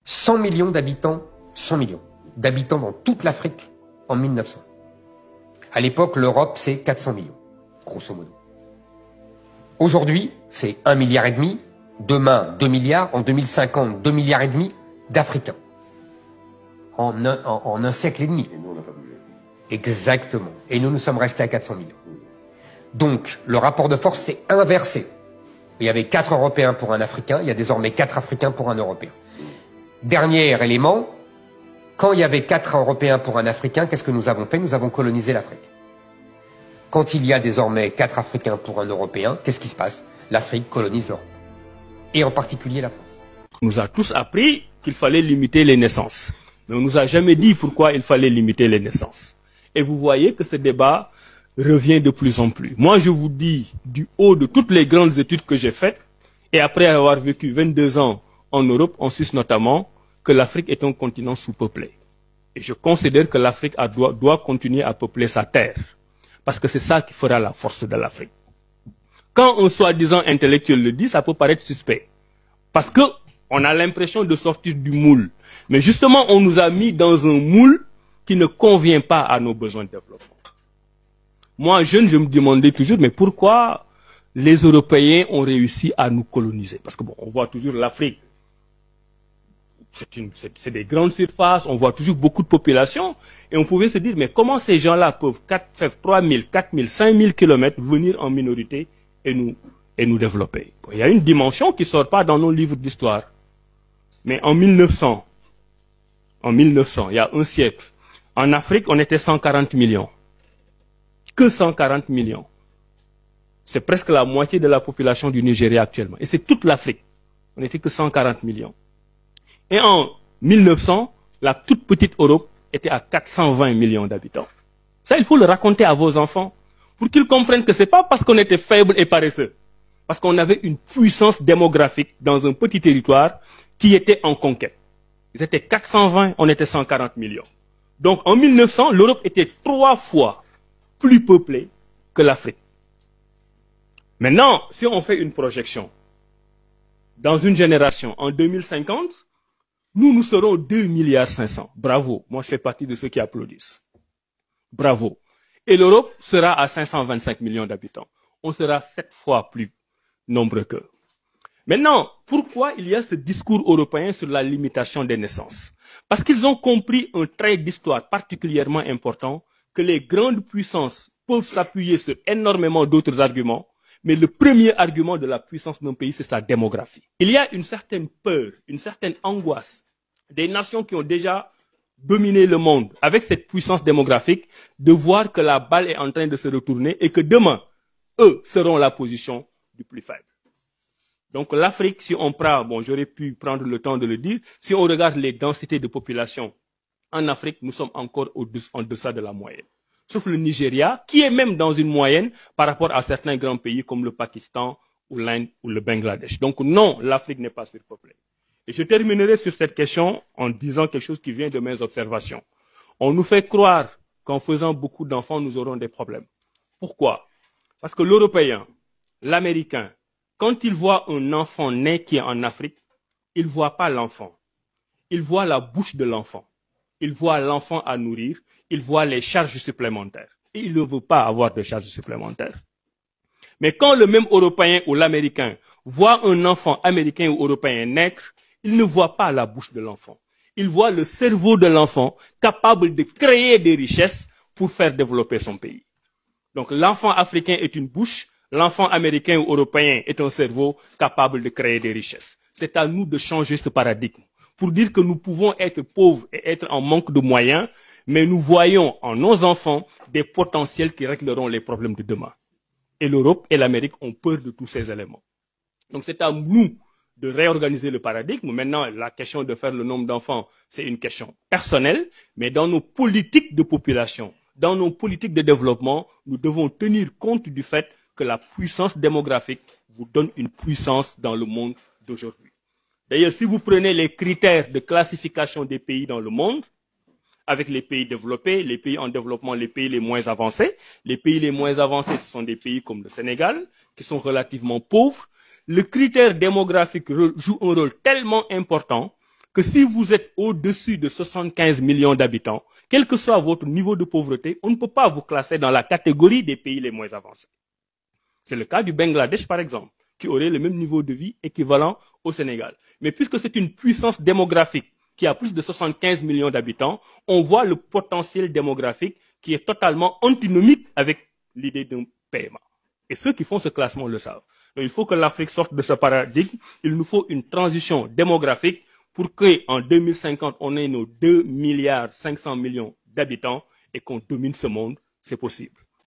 100 millions d'habitants, 100 millions d'habitants dans toute l'Afrique en 1900. À l'époque, l'Europe, c'est 400 millions, grosso modo. Aujourd'hui, c'est 1,5 milliard. Demain, 2 milliards. En 2050, 2,5 milliards d'Africains. En un siècle et demi. Et nous, on n'a pas bougé. Exactement. Et nous sommes restés à 400 millions. Donc, le rapport de force s'est inversé. Il y avait 4 Européens pour un Africain, il y a désormais 4 Africains pour un Européen. Dernier élément, quand il y avait 4 Européens pour un Africain, qu'est-ce que nous avons fait? Nous avons colonisé l'Afrique. Quand il y a désormais 4 Africains pour un Européen, qu'est-ce qui se passe? L'Afrique colonise l'Europe. Et en particulier la France. On nous a tous appris qu'il fallait limiter les naissances. Mais on nous a jamais dit pourquoi il fallait limiter les naissances. Et vous voyez que ce débat revient de plus en plus. Moi, je vous dis, du haut de toutes les grandes études que j'ai faites, et après avoir vécu 22 ans en Europe, en Suisse notamment, que l'Afrique est un continent sous-peuplé. Et je considère que l'Afrique doit continuer à peupler sa terre. Parce que c'est ça qui fera la force de l'Afrique. Quand un soi-disant intellectuel le dit, ça peut paraître suspect. Parce que on a l'impression de sortir du moule. Mais justement, on nous a mis dans un moule qui ne convient pas à nos besoins de développement. Moi, jeune, je me demandais toujours, mais pourquoi les Européens ont réussi à nous coloniser? Parce que bon, on voit toujours l'Afrique. C'est des grandes surfaces, on voit toujours beaucoup de population. Et on pouvait se dire, mais comment ces gens-là peuvent faire 3 000, 4 000, 5 000 kilomètres venir en minorité et nous développer? Bon, il y a une dimension qui ne sort pas dans nos livres d'histoire. Mais en 1900, il y a un siècle, en Afrique, on était 140 millions. Que 140 millions. C'est presque la moitié de la population du Nigeria actuellement. Et c'est toute l'Afrique. On n'était que 140 millions. Et en 1900, la toute petite Europe était à 420 millions d'habitants. Ça, il faut le raconter à vos enfants pour qu'ils comprennent que c'est pas parce qu'on était faible et paresseux. Parce qu'on avait une puissance démographique dans un petit territoire qui était en conquête. Ils étaient 420, on était 140 millions. Donc en 1900, l'Europe était 3 fois plus peuplée que l'Afrique. Maintenant, si on fait une projection, dans une génération, en 2050, nous serons 2,5 milliards. Bravo. Moi, je fais partie de ceux qui applaudissent. Bravo. Et l'Europe sera à 525 millions d'habitants. On sera 7 fois plus nombreux qu'eux. Maintenant, pourquoi il y a ce discours européen sur la limitation des naissances? Parce qu'ils ont compris un trait d'histoire particulièrement important, que les grandes puissances peuvent s'appuyer sur énormément d'autres arguments, mais le premier argument de la puissance d'un pays, c'est sa démographie. Il y a une certaine peur, une certaine angoisse des nations qui ont déjà dominé le monde avec cette puissance démographique, de voir que la balle est en train de se retourner et que demain, eux seront la position du plus faible. Donc l'Afrique, si on prend, bon, j'aurais pu prendre le temps de le dire, si on regarde les densités de population en Afrique, nous sommes encore en deçà de la moyenne. Sauf le Nigeria, qui est même dans une moyenne par rapport à certains grands pays comme le Pakistan ou l'Inde ou le Bangladesh. Donc non, l'Afrique n'est pas surpeuplée. Et je terminerai sur cette question en disant quelque chose qui vient de mes observations. On nous fait croire qu'en faisant beaucoup d'enfants, nous aurons des problèmes. Pourquoi? Parce que l'Européen, l'Américain, quand il voit un enfant né qui est en Afrique, il ne voit pas l'enfant. Il voit la bouche de l'enfant. Il voit l'enfant à nourrir. Il voit les charges supplémentaires. Et il ne veut pas avoir de charges supplémentaires. Mais quand le même Européen ou l'Américain voit un enfant américain ou européen naître, il ne voit pas la bouche de l'enfant. Il voit le cerveau de l'enfant capable de créer des richesses pour faire développer son pays. Donc l'enfant africain est une bouche, l'enfant américain ou européen est un cerveau capable de créer des richesses. C'est à nous de changer ce paradigme pour dire que nous pouvons être pauvres et être en manque de moyens, mais nous voyons en nos enfants des potentiels qui régleront les problèmes de demain. Et l'Europe et l'Amérique ont peur de tous ces éléments. Donc c'est à nous de réorganiser le paradigme. Maintenant, la question de faire le nombre d'enfants, c'est une question personnelle, mais dans nos politiques de population, dans nos politiques de développement, nous devons tenir compte du fait que la puissance démographique vous donne une puissance dans le monde d'aujourd'hui. D'ailleurs, si vous prenez les critères de classification des pays dans le monde, avec les pays développés, les pays en développement, les pays les moins avancés, ce sont des pays comme le Sénégal, qui sont relativement pauvres. Le critère démographique joue un rôle tellement important que si vous êtes au-dessus de 75 millions d'habitants, quel que soit votre niveau de pauvreté, on ne peut pas vous classer dans la catégorie des pays les moins avancés. C'est le cas du Bangladesh, par exemple, qui aurait le même niveau de vie équivalent au Sénégal. Mais puisque c'est une puissance démographique qui a plus de 75 millions d'habitants, on voit le potentiel démographique qui est totalement antinomique avec l'idée d'un PMA. Et ceux qui font ce classement le savent. Donc, il faut que l'Afrique sorte de ce paradigme. Il nous faut une transition démographique pour qu'en 2050, on ait nos 2,5 milliards d'habitants et qu'on domine ce monde. C'est possible.